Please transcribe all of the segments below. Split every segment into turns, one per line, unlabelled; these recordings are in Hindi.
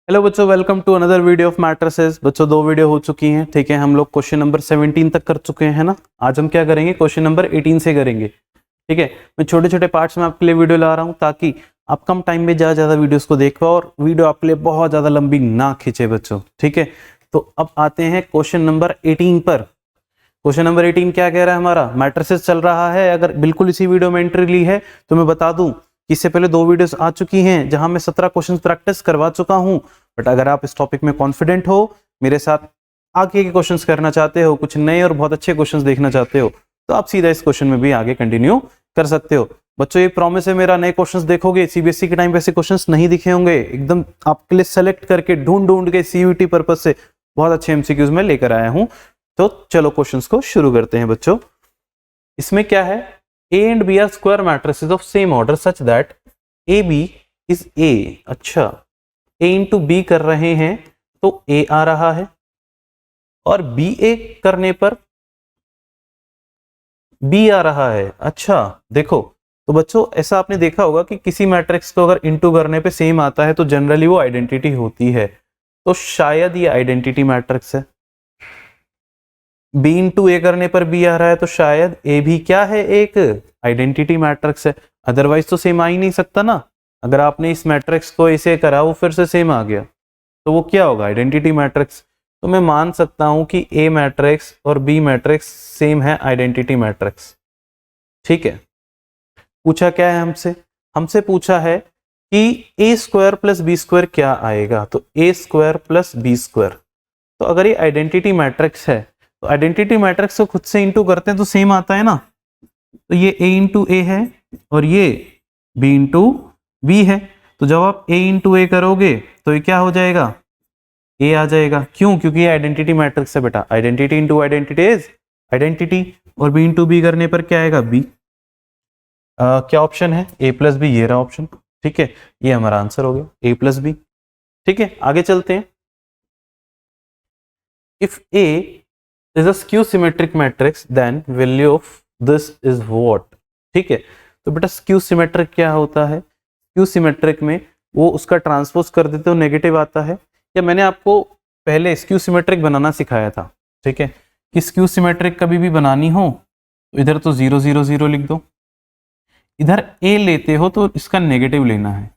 हेलो बच्चों, welcome to another video of matrices. बच्चों 2 वीडियो हो चुकी हैं, ठीक है। हम लोग क्वेश्चन नंबर 17 तक कर चुके हैं ना। आज हम क्या करेंगे, क्वेश्चन नंबर 18 से करेंगे, ठीक है। मैं छोटे छोटे पार्ट्स में आपके लिए वीडियो ला रहा हूं ताकि आप कम टाइम में ज़्यादा वीडियोस को देख पाओ और वीडियो आपके लिए बहुत ज़्यादा लंबी ना खींचे बच्चों, ठीक है। तो अब आते हैं क्वेश्चन नंबर 18 पर। क्वेश्चन नंबर 18 क्या कह रहा है हमारा, मैट्रिसेस चल रहा है। अगर बिल्कुल इसी वीडियो में एंट्री ली है तो मैं बता दूं कि इससे पहले 2 वीडियोस आ चुकी हैं जहां मैं 17 क्वेश्चंस प्रैक्टिस करवा चुका हूं। बट अगर आप इस टॉपिक में कॉन्फिडेंट हो, मेरे साथ आगे के क्वेश्चंस करना चाहते हो, कुछ नए और बहुत अच्छे क्वेश्चंस देखना चाहते हो, तो आप सीधा इस क्वेश्चन में भी आगे कंटिन्यू कर सकते हो। बच्चों ये प्रॉमिस है मेरा, नए क्वेश्चंस देखोगे। सीबीएसई के टाइम पे ऐसे क्वेश्चंस नहीं दिखे होंगे, एकदम आपके लिए सेलेक्ट करके ढूंढ ढूंढ के सीयूटी पर्पस से बहुत अच्छे एमसीक्यूज में लेकर आया हूं। तो चलो क्वेश्चंस को शुरू करते हैं बच्चों। इसमें क्या है, A and B are square matrices of same order such that A B is A. अच्छा, ए इंटू बी कर रहे हैं तो ए आ रहा है, और बी ए करने पर बी आ रहा है। अच्छा देखो, तो बच्चों ऐसा आपने देखा होगा कि किसी मैट्रिक्स को अगर इंटू करने पे सेम आता है तो जनरली वो आइडेंटिटी होती है। तो शायद ये आइडेंटिटी मैट्रिक्स है। बी इंटू ए करने पर बी आ रहा है तो शायद ए भी क्या है, एक आइडेंटिटी मैट्रिक्स है। अदरवाइज तो सेम आ ही नहीं सकता ना। अगर आपने इस मैट्रिक्स को इसे करा, वो फिर से सेम आ गया, तो वो क्या होगा, आइडेंटिटी मैट्रिक्स। तो मैं मान सकता हूं कि ए मैट्रिक्स और बी मैट्रिक्स सेम है, आइडेंटिटी मैट्रिक्स, ठीक है। पूछा क्या है हमसे, हमसे पूछा है कि ए स्क्वायर प्लस बी स्क्वायर क्या आएगा। तो ए स्क्वायर प्लस बी स्क्वायर, तो अगर ये आइडेंटिटी मैट्रिक्स है तो आइडेंटिटी मैट्रिक्स को खुद से इंटू करते हैं तो सेम आता है ना। तो ये a इंटू ए है और ये b इंटू बी है। तो जब आप a इंटू ए करोगे तो ये क्या हो जाएगा, a आ जाएगा। क्यों, क्योंकि ये आइडेंटिटी मैट्रिक्स है बेटा। Identity into identity is identity, और b इंटू बी करने पर क्या आएगा, b। क्या ऑप्शन है, a प्लस बी, ये रहा ऑप्शन, ठीक है। ये हमारा आंसर हो गया, a प्लस बी, ठीक है। आगे चलते हैं। If a is a skew symmetric matrix then value of this is what। ठीक है, तो बेटा स्क्यू सिमेट्रिक क्या होता है, स्क्यू सिमेट्रिक में वो उसका ट्रांसपोज कर देते हो नेगेटिव आता है। या मैंने आपको पहले स्क्यू सिमेट्रिक बनाना सिखाया था, ठीक है, कि स्क्यू सिमेट्रिक कभी भी बनानी हो तो इधर तो 0 0 0 लिख दो, इधर a लेते हो तो इसका नेगेटिव लेना है,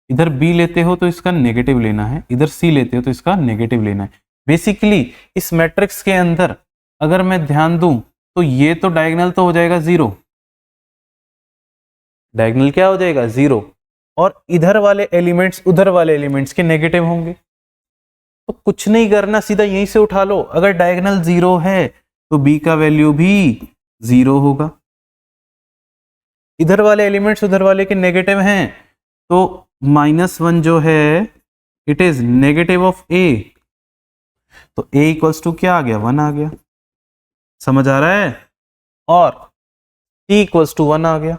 इधर b लेते हो तो इसका नेगेटिव लेना है, इधर c लेते हो तो इसका नेगेटिव लेना है। बेसिकली इस मैट्रिक्स के अंदर अगर मैं ध्यान दूं तो ये तो डायगोनल तो हो जाएगा 0, डायगोनल क्या हो जाएगा 0, और इधर वाले एलिमेंट्स उधर वाले एलिमेंट्स के नेगेटिव होंगे। तो कुछ नहीं करना, सीधा यहीं से उठा लो। अगर डायगोनल 0 है तो b का वैल्यू भी 0 होगा। इधर वाले एलिमेंट्स उधर वाले के नेगेटिव हैं तो -1 जो है it is negative of a, तो a इक्वल्स टू क्या आ गया, 1 आ गया। समझ आ रहा है, और t इक्वल्स टू 1 आ गया,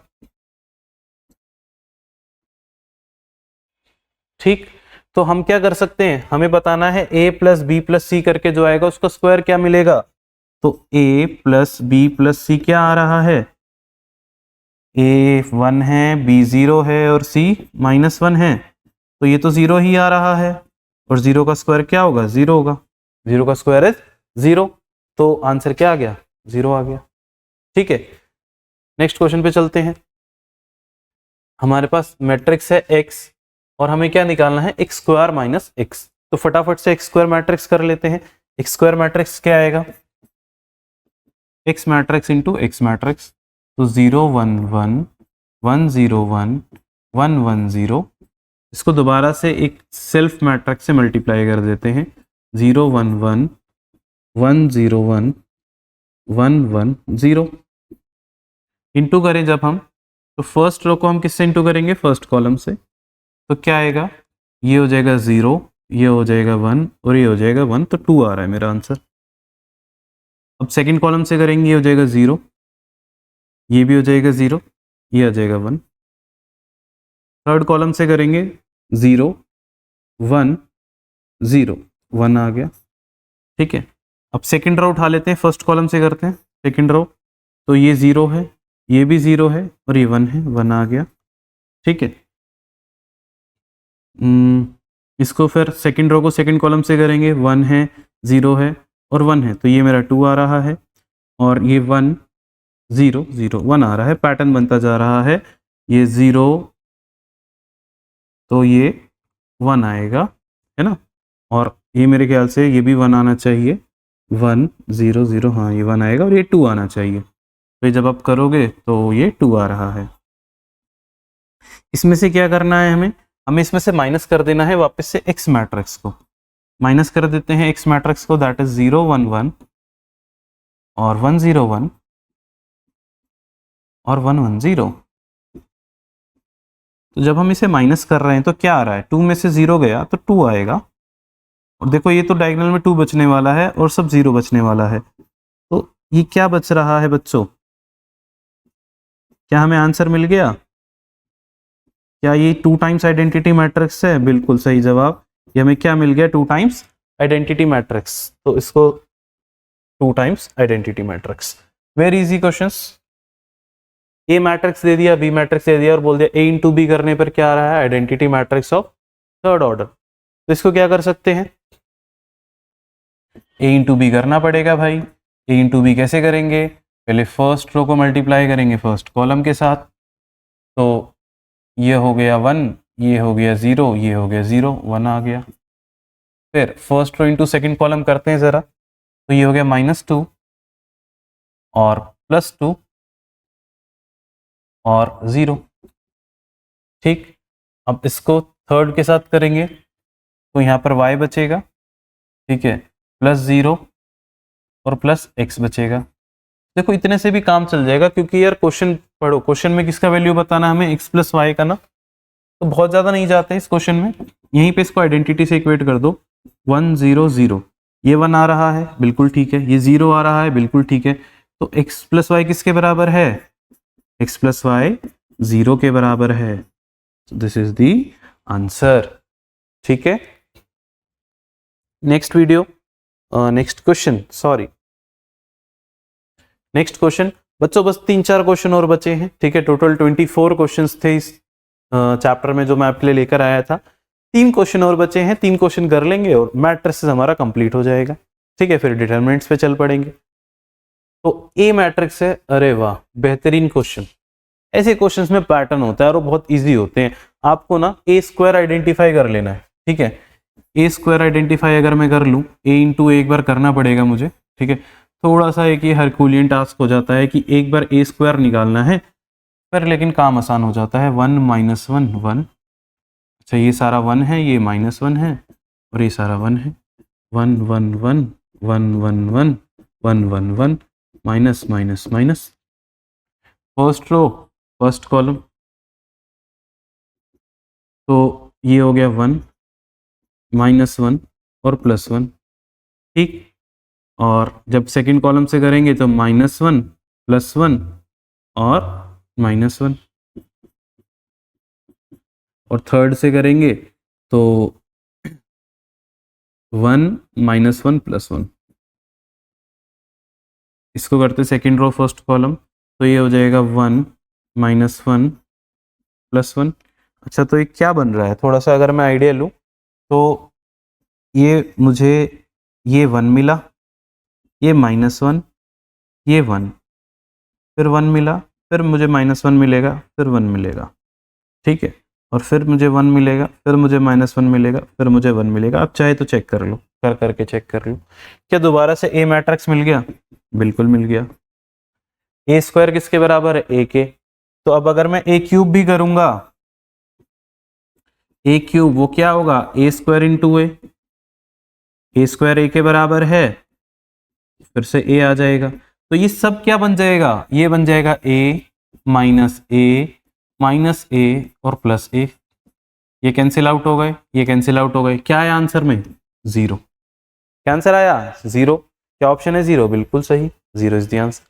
ठीक। तो हम क्या कर सकते हैं, हमें बताना है a प्लस बी प्लस सी करके जो आएगा उसका स्क्वायर क्या मिलेगा। तो a प्लस बी प्लस सी क्या आ रहा है, a 1 है, b 0 है और c -1 है, तो ये तो 0 ही आ रहा है, और 0 का स्क्वायर क्या होगा, 0 होगा। 0 का स्क्वायर इज 0, तो आंसर क्या आ गया, 0 आ गया, ठीक है। नेक्स्ट क्वेश्चन पे चलते हैं। हमारे पास मैट्रिक्स है x और हमें क्या निकालना है, x स्क्वायर माइनस x। तो फटाफट से x स्क्वायर मैट्रिक्स कर लेते हैं। x स्क्वायर मैट्रिक्स क्या आएगा, x matrix into x matrix, तो 0 1 1 1 0 1 1 1 0। इसको दोबारा से एक सेल्फ मैट्रिक्स से मल्टीप्लाई कर देते हैं, 0 1 1 1 0 1 1 1 0। इंटू करें जब हम, तो फर्स्ट रो को हम किससे इंटू करेंगे, फर्स्ट कॉलम से। तो क्या आएगा, ये हो जाएगा 0, ये हो जाएगा 1 और ये हो जाएगा 1, तो 2 आ रहा है मेरा आंसर। अब सेकंड कॉलम से करेंगे, ये हो जाएगा 0, ये भी हो जाएगा 0, ये आ जाएगा 1। थर्ड कॉलम से करेंगे 0 1 0, 1 आ गया, ठीक है। अब सेकंड रो उठा लेते हैं, फर्स्ट कॉलम से करते हैं सेकंड रो, तो ये 0 है, ये भी 0 है और ये 1 है, 1 आ गया, ठीक है। इसको फिर सेकंड रो को सेकंड कॉलम से करेंगे, 1 है, 0 है और 1 है, तो ये मेरा 2 आ रहा है और ये 1 0 0 1 आ रहा है, पैटर्न बनता जा रहा है, ये 0 तो ये 1 आएगा, है ना, और ये मेरे ख्याल से ये भी 1 आना चाहिए, 1 0 0, हाँ ये 1 आएगा और ये 2 आना चाहिए, तो ये जब आप करोगे तो ये 2 आ रहा है। इसमें से क्या करना है हमें, हमें इसमें से माइनस कर देना है वापस से एक्स मैट्रिक्स को, माइनस कर देते हैं एक्स मैट्रिक्स को, दैट इज 0 1 1 और 1 0 1 और 1 1 0। तो जब हम इसे माइनस कर रहे हैं तो क्या आ रहा है, 2 में से 0 गया तो 2 आएगा, और देखो ये तो डायगोनल में 2 बचने वाला है और सब 0 बचने वाला है, तो ये क्या बच रहा है बच्चों, क्या हमें आंसर मिल गया, क्या ये 2 टाइम्स आइडेंटिटी मैट्रिक्स है, बिल्कुल सही जवाब, ये हमें क्या मिल गया, 2 टाइम्स आइडेंटिटी मैट्रिक्स, तो इसको 2 times identity matrix, very easy questions. A matrix दे दिया, बी मैट्रिक्स दे दिया और बोल दिया ए इंटू बी करने पर क्या आ रहा है, identity matrix of third order, तो इसको क्या कर सकते हैं, ए इंटू बी करना पड़ेगा भाई, ए इंटू बी कैसे करेंगे, पहले फर्स्ट रो को मल्टीप्लाई करेंगे फर्स्ट कॉलम के साथ, तो ये हो गया 1, ये हो गया 0, ये हो गया 0 1 आ गया, फिर first row into second column करते हैं ज़रा, तो ये हो गया -2 और +2 और 0, ठीक। अब इसको थर्ड के साथ करेंगे तो यहाँ पर y बचेगा, ठीक है, +0 और +x बचेगा, देखो इतने से भी काम चल जाएगा, क्योंकि यार क्वेश्चन पढ़ो, क्वेश्चन में किसका वैल्यू बताना हमें, x + y का ना, तो बहुत ज़्यादा नहीं जाते इस क्वेश्चन में, यहीं पे इसको आइडेंटिटी से इक्वेट कर दो, 1 0 0, ये 1 आ रहा है बिल्कुल ठीक है, ये 0 आ रहा है बिल्कुल ठीक है, तो x + y किसके बराबर है, x + y 0 के बराबर है, दिस इज द आंसर, ठीक है। Next video, next question, sorry next question बच्चों, बस 3-4 क्वेश्चन और बचे हैं, ठीक है, टोटल 24 क्वेश्चंस थे इस चैप्टर में जो मैं आपके लिए लेकर आया था, 3 क्वेश्चन और बचे हैं, 3 क्वेश्चन कर लेंगे और मैट्रिक्स हमारा कंप्लीट हो जाएगा, ठीक है, फिर डिटरमिनेंट्स पे चल पड़ेंगे। तो ए मैट्रिक्स है, अरे वाह बेहतरीन क्वेश्चन, ऐसे क्वेश्चंस में पैटर्न होता है और वो बहुत इजी होते हैं, आपको ना ए स्क्वायर आइडेंटिफाई कर लेना है, ठीक है, ए स्क्वायर आइडेंटिफाई अगर मैं कर लूँ, ए इंटू एक बार करना पड़ेगा मुझे, ठीक है, थोड़ा सा एक ये हरकुलियन टास्क हो जाता है कि एक बार ए स्क्वायर निकालना है, पर लेकिन काम आसान हो जाता है, 1 - 1 1, अच्छा ये सारा 1 है, ये -1 है और ये सारा 1 है, 1 1 1 1 1 1 1 1 1 minus minus minus, first row first column, तो ये हो गया 1 -1 और +1, ठीक, और जब सेकंड कॉलम से करेंगे तो -1 +1 और -1, और थर्ड से करेंगे तो 1 -1 +1, इसको करते सेकंड रो फर्स्ट कॉलम, तो ये हो जाएगा 1 -1 +1, अच्छा तो ये क्या बन रहा है, थोड़ा सा अगर मैं आइडिया लूँ तो ये मुझे ये 1 मिला, ये -1, ये 1, फिर 1 मिला, फिर मुझे -1 मिलेगा, फिर 1 मिलेगा, ठीक है, और फिर मुझे 1 मिलेगा, फिर मुझे -1 मिलेगा, फिर मुझे 1 मिलेगा, आप चाहे तो चेक कर लो, कर करके चेक कर लो, क्या दोबारा से ए मैट्रिक्स मिल गया, बिल्कुल मिल गया, ए स्क्वायर किसके बराबर है, ए के, तो अब अगर मैं ए क्यूब भी करूंगा, ए क्यूब वो क्या होगा, ए स्क्वायर इंटू ए स्क्वायर ए के बराबर है, फिर से ए आ जाएगा, तो ये सब क्या बन जाएगा, ये बन जाएगा ए माइनस ए और प्लस ए, ये कैंसिल आउट हो गए, ये कैंसिल आउट हो गए, क्या आया आंसर में, 0, क्या आंसर आया 0, क्या ऑप्शन है 0, बिल्कुल सही, 0 इज द आंसर,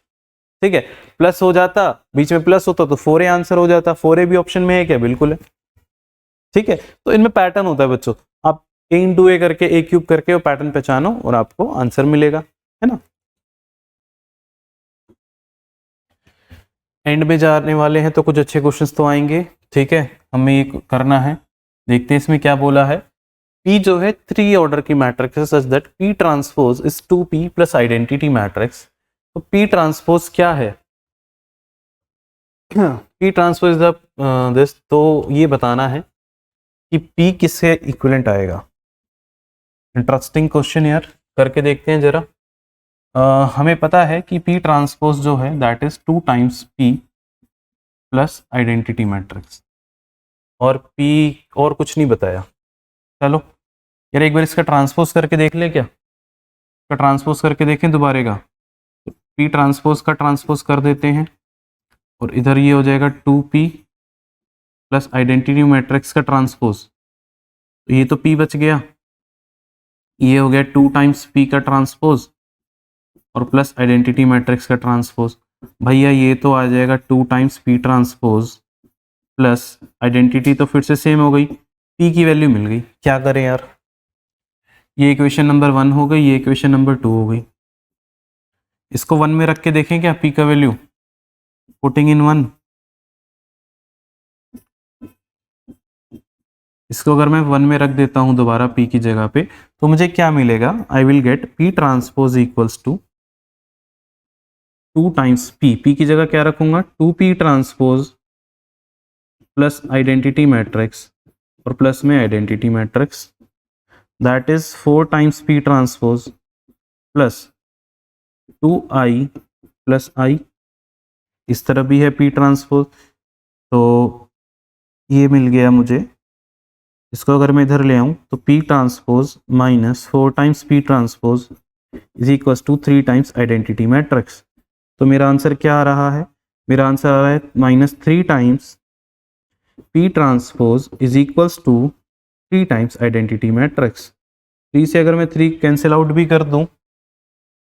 ठीक है, प्लस हो जाता, बीच में प्लस होता तो 4a आंसर हो जाता, 4a भी ऑप्शन में है क्या, बिल्कुल है, ठीक है, तो इनमें पैटर्न होता है बच्चों, आप a इंटू ए करके ए क्यूब करके वो पैटर्न पहचानो और आपको आंसर मिलेगा, है ना। एंड में जाने वाले हैं तो कुछ अच्छे क्वेश्चंस तो आएंगे, ठीक है, हमें ये करना है, देखते हैं इसमें क्या बोला है, P जो है 3 ऑर्डर की मैट्रिक्स है such that P transpose is 2P plus identity matrix. तो P ट्रांसपोज क्या है? P ट्रांसपोज दिस, तो ये बताना है कि P किससे इक्विवेलेंट आएगा। इंटरेस्टिंग क्वेश्चन यार, करके देखते हैं जरा। हमें पता है कि P ट्रांसपोज जो है that is 2 times P plus identity matrix, और P और कुछ नहीं बताया। चलो यार एक बार इसका ट्रांसपोज करके देख ले, क्या इसका ट्रांसपोज करके देखें दोबारा का। तो P ट्रांसपोज का ट्रांसपोज कर देते हैं, और इधर ये हो जाएगा 2P प्लस आइडेंटिटी मैट्रिक्स का ट्रांसपोज। तो ये तो P बच गया, ये हो गया 2 टाइम्स P का ट्रांसपोज और प्लस आइडेंटिटी मैट्रिक्स का ट्रांसपोज। भैया ये तो आ जाएगा 2 times P transpose plus identity, तो फिर से सेम हो गई, P की वैल्यू मिल गई। क्या करें यार, ये इक्वेशन नंबर 1 हो गई, ये इक्वेशन नंबर 2 हो गई। इसको 1 में रख के देखें क्या P का वैल्यू, पुटिंग इन 1। इसको अगर मैं 1 में रख देता हूं दोबारा P की जगह पे, तो मुझे क्या मिलेगा, I will get P transpose equals to 2 times P की जगह क्या रखूंगा, 2P transpose plus identity matrix और प्लस में identity matrix, that is 4 times P transpose plus 2I plus I। इस तरफ भी है P ट्रांसपोज, तो ये मिल गया मुझे। इसको अगर मैं इधर ले आऊं तो P transpose minus 4 times P transpose is equals to 3 times identity matrix. तो मेरा आंसर क्या आ रहा है, मेरा आंसर आ रहा है minus 3 times P transpose is equals to 3 times identity matrix. 3 से अगर मैं 3 कैंसिल आउट भी कर दूं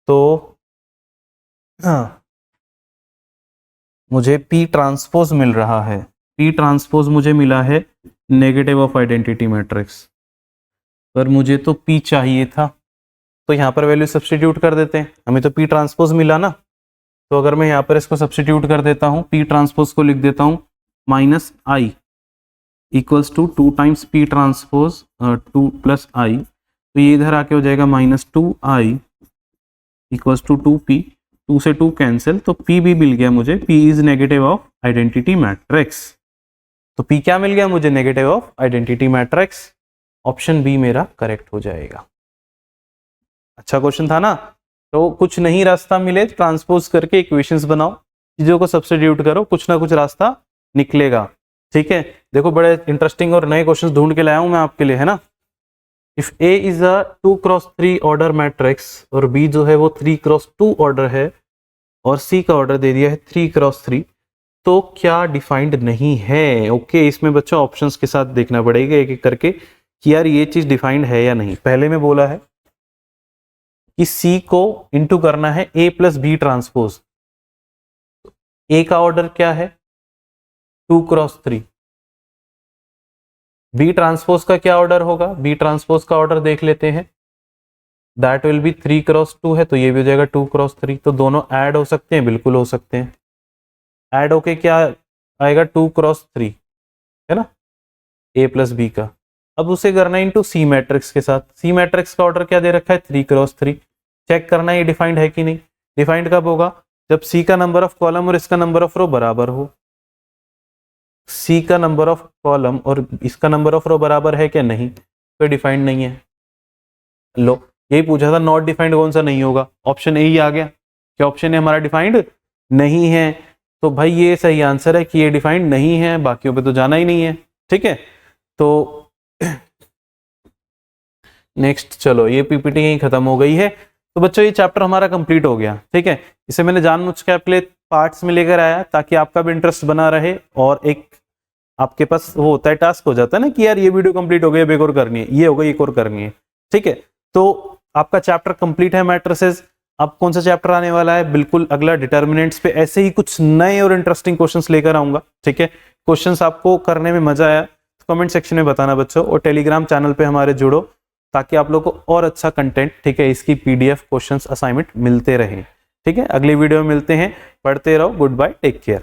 तो मुझे P ट्रांसपोज मिल रहा है। P ट्रांसपोज मुझे मिला है नेगेटिव ऑफ आइडेंटिटी मैट्रिक्स, पर मुझे तो P चाहिए था, तो यहाँ पर वैल्यू सब्स्टिट्यूट कर देते हैं। हमें तो P ट्रांसपोज मिला ना, तो अगर मैं यहाँ पर इसको सब्स्टिट्यूट कर देता हूँ, P ट्रांसपोज को लिख देता हूँ minus I equals to 2 times P transpose 2 plus I, तो ये इधर आके हो जाएगा minus 2I equals to 2P, 2 से 2 कैंसिल, तो P भी मिल गया मुझे, P is negative of identity matrix. तो P क्या मिल गया मुझे, negative of identity matrix. Option B मेरा करेक्ट हो जाएगा। अच्छा क्वेश्चन था ना। तो कुछ नहीं रास्ता मिले ट्रांसपोज करके इक्वेशंस बनाओ, चीजों को सब्स्टिट्यूट करो, कुछ ना कुछ रास्ता निकलेगा। ठीक है, देखो बड़े इंटरेस्टिंग और नए क्वेश्चंस ढूंढ के लाया हूं मैं आपके लिए, है ना। If A is a 2x3 order matrix और B जो है वो 3x2 ऑर्डर है और C का ऑर्डर दे दिया है 3x3, तो क्या डिफाइंड नहीं है। ओके, इसमें बच्चों ऑप्शंस के साथ देखना पड़ेगा एक एक करके कि यार ये चीज डिफाइंड है या नहीं। पहले में बोला है कि C को इंटू करना है A plus B transpose. A का ऑर्डर क्या है 2x3, B ट्रांसपोज का क्या ऑर्डर होगा, B ट्रांसपोज का ऑर्डर देख लेते हैं, दैट विल बी 3x2 है, तो ये भी हो जाएगा 2x3। तो दोनों ऐड हो सकते हैं, बिल्कुल हो सकते हैं। ऐड होके क्या आएगा 2x3, है ना, A प्लस B का। अब उसे करना है इनटू C मैट्रिक्स के साथ। C मैट्रिक्स का ऑर्डर क्या दे रखा है 3x3। चेक करना है ये डिफाइंड है कि नहीं। डिफाइंड कब होगा, जब C का नंबर ऑफ कॉलम और इसका नंबर ऑफ रो बराबर हो। C का नंबर ऑफ कॉलम और इसका नंबर ऑफ रो बराबर है क्या, नहीं, तो डिफाइंड नहीं है। लो, यही पूछा था नॉट डिफाइंड कौन सा नहीं होगा, ऑप्शन ए ही आ गया कि ऑप्शन ए हमारा डिफाइंड नहीं है। तो भाई ये सही आंसर है कि ये डिफाइंड नहीं है, बाकियों पे तो जाना ही नहीं है। ठीक है, तो नेक्स्ट, चलो ये पीपीटी यहीं खत्म हो गई है। तो बच्चों ये चैप्टर हमारा कंप्लीट हो गया। ठीक है, इसे मैंने जानबूझ के आपके लिए पार्ट्स में लेकर आया ताकि आपका भी इंटरेस्ट बना रहे, और एक आपके पास वो होता है, टास्क हो जाता है ना कि यार ये वीडियो कंप्लीट हो गई, अब एक और करनी है, ये हो गई एक और करनी है। ठीक है, तो आपका चैप्टर कंप्लीट है मैट्रिसेस। अब कौन सा चैप्टर आने वाला है, बिल्कुल अगला डिटर्मिनेंट्स पे ऐसे ही कुछ नए और इंटरेस्टिंग क्वेश्चंस लेकर आऊंगा। ठीक है, क्वेश्चंस आपको करने में मजा आया तो कमेंट सेक्शन में बताना बच्चों, और टेलीग्राम चैनल पे हमारे जुड़ो ताकि आप लोग को और अच्छा कंटेंट, ठीक है, इसकी PDF क्वेश्चंस असाइनमेंट मिलते रहे। ठीक है, अगली वीडियो में मिलते हैं, पढ़ते रहो। Goodbye, take care.